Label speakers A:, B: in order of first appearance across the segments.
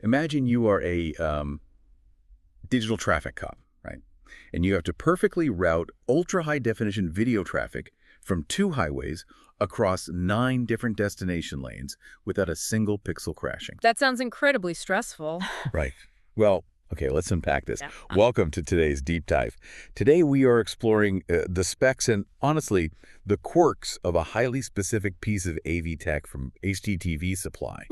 A: Imagine you are a digital traffic cop, right? And you have to perfectly route ultra-high-definition video traffic from 2 highways across 9 different destination lanes without a single pixel crashing.
B: That sounds incredibly stressful.
A: Right. Well, okay, let's unpack this.
B: Yeah.
A: Welcome to today's deep dive. Today we are exploring the specs and, honestly, the quirks of a highly specific piece of AV tech from HDTV Supply.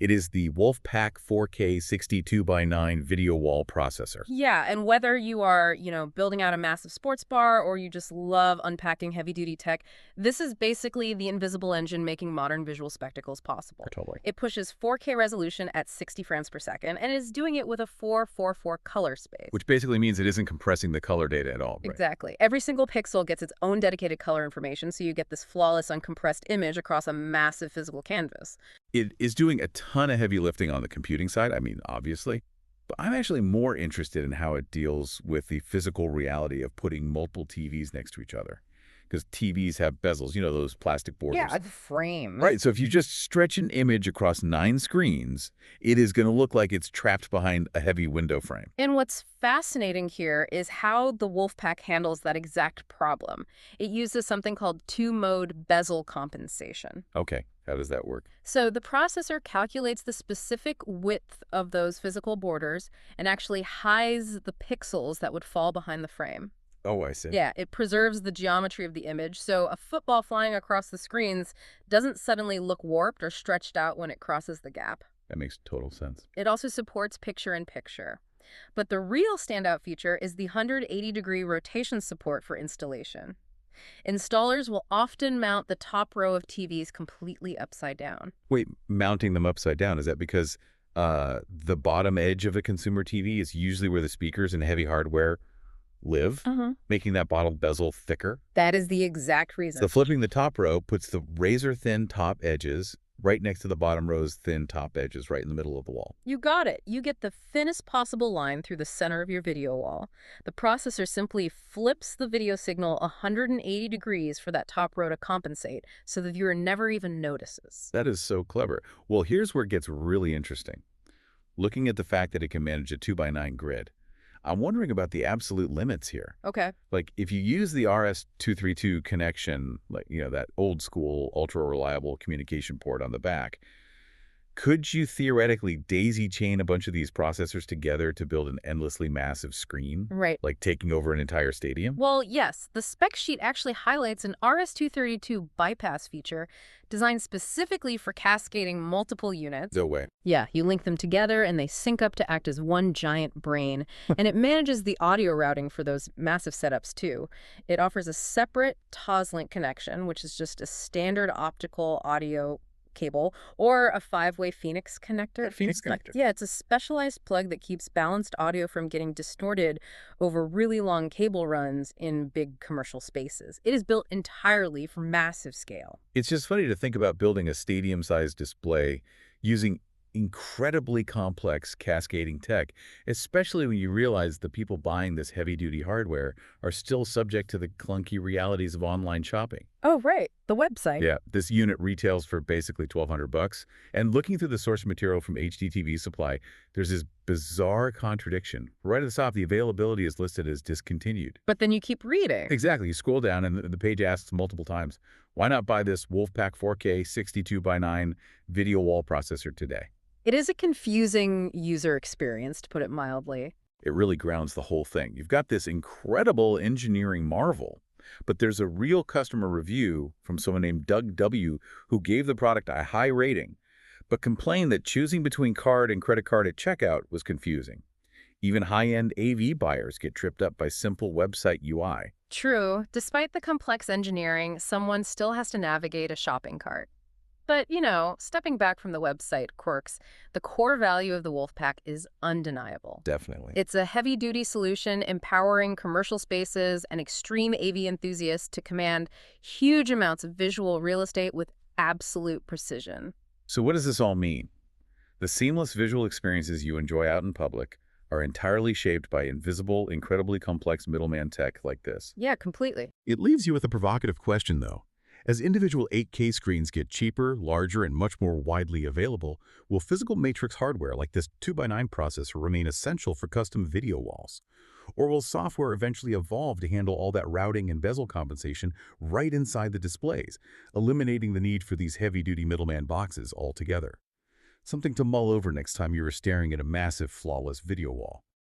A: It is the WolfPack 4K 62:9 video wall processor.
B: Yeah, and whether you are, building out a massive sports bar or you just love unpacking heavy-duty tech, this is basically the invisible engine making modern visual spectacles possible.
A: Totally.
B: It pushes 4K resolution at 60 frames per second and is doing it with a 4:4:4 color space.
A: Which basically means it isn't compressing the color data at all. Right?
B: Exactly. Every single pixel gets its own dedicated color information, so you get this flawless, uncompressed image across a massive physical canvas.
A: It is doing a ton of heavy lifting on the computing side, I mean, obviously. But I'm actually more interested in how it deals with the physical reality of putting multiple TVs next to each other. Because TVs have bezels, those plastic borders.
C: Yeah, the frame.
A: Right, so if you just stretch an image across 9 screens, it is going to look like it's trapped behind a heavy window frame.
B: And what's fascinating here is how the WolfPack handles that exact problem. It uses something called 2-mode bezel compensation.
A: Okay, how does that work?
B: So the processor calculates the specific width of those physical borders and actually hides the pixels that would fall behind the frame.
A: Oh, I see.
B: Yeah, it preserves the geometry of the image, so a football flying across the screens doesn't suddenly look warped or stretched out when it crosses the gap.
A: That makes total sense.
B: It also supports picture-in-picture. But the real standout feature is the 180-degree rotation support for installation. Installers will often mount the top row of TVs completely upside down.
A: Wait, mounting them upside down, is that because the bottom edge of a consumer TV is usually where the speakers and heavy hardware live, making that bottom bezel thicker?
B: That is the exact reason.
A: So flipping the top row puts the razor-thin top edges right next to the bottom row's thin top edges right in the middle of the wall.
B: You got it. You get the thinnest possible line through the center of your video wall. The processor simply flips the video signal 180 degrees for that top row to compensate, so the viewer never even notices.
A: That is so clever. Well, here's where it gets really interesting. Looking at the fact that it can manage a 2:9 grid, I'm wondering about the absolute limits here.
B: Okay.
A: Like, if you use the RS-232 connection, like, that old school, ultra-reliable communication port on the back, could you theoretically daisy-chain a bunch of these processors together to build an endlessly massive screen?
B: Right.
A: Like taking over an entire stadium?
B: Well, yes. The spec sheet actually highlights an RS-232 bypass feature designed specifically for cascading multiple units.
A: No way.
B: Yeah, you link them together and they sync up to act as one giant brain. And it manages the audio routing for those massive setups too. It offers a separate Toslink connection, which is just a standard optical audio cable, or a 5-way Phoenix connector.
A: Phoenix connector.
B: Yeah, it's a specialized plug that keeps balanced audio from getting distorted over really long cable runs in big commercial spaces. It is built entirely for massive scale.
A: It's just funny to think about building a stadium-sized display using incredibly complex cascading tech, especially when you realize the people buying this heavy-duty hardware are still subject to the clunky realities of online shopping.
B: Oh, right. The website.
A: Yeah, this unit retails for basically $1,200. And looking through the source material from HDTV Supply, there's this bizarre contradiction. Right at the top, the availability is listed as discontinued.
B: But then you keep reading.
A: Exactly. You scroll down and the page asks multiple times, why not buy this WolfPack 4K 62:9 video wall processor today?
B: It is a confusing user experience, to put it mildly.
A: It really grounds the whole thing. You've got this incredible engineering marvel, but there's a real customer review from someone named Doug W. who gave the product a high rating, but complained that choosing between card and credit card at checkout was confusing. Even high-end AV buyers get tripped up by simple website UI.
B: True. Despite the complex engineering, someone still has to navigate a shopping cart. But, stepping back from the website quirks, the core value of the WolfPack is undeniable.
A: Definitely.
B: It's a heavy-duty solution empowering commercial spaces and extreme AV enthusiasts to command huge amounts of visual real estate with absolute precision.
A: So what does this all mean? The seamless visual experiences you enjoy out in public are entirely shaped by invisible, incredibly complex middleman tech like this.
B: Yeah, completely.
A: It leaves you with a provocative question, though. As individual 8K screens get cheaper, larger, and much more widely available, will physical matrix hardware like this 2x9 processor remain essential for custom video walls? Or will software eventually evolve to handle all that routing and bezel compensation right inside the displays, eliminating the need for these heavy-duty middleman boxes altogether? Something to mull over next time you are staring at a massive, flawless video wall.